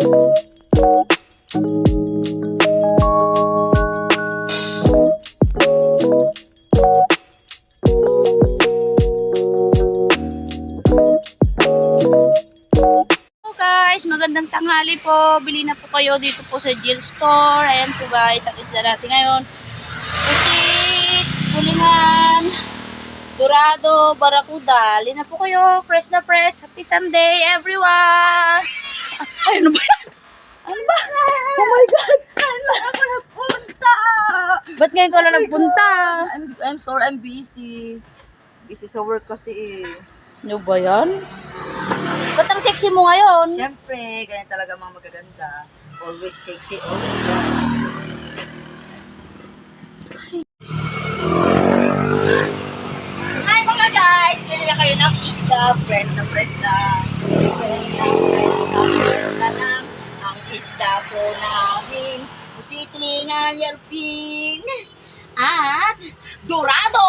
Guys, magandang tanghali po. Bili na po kayo dito po sa Jill Store. Ayan po guys, ang isda natin ngayon. Pusit, kulingan, dorado, barakuda. Bili na po kayo. Fresh na fresh. Happy Sunday everyone! Ay, ano ba yan? Ano ba? Oh my God! Kailan ako nagpunta? Ba't ngayon ka na nagpunta? I'm sorry, I'm busy. Busy sa work kasi eh. Ano ba yan? Ba't ang sexy mo ngayon? Siyempre, ganyan talaga mga magaganda. Always sexy, always. Hi mga guys! Pili na kayo ng isda. Fresh na fresh na. Fresh na lang. Ang isda po namin. Pusitlingan, yarping. At dorado!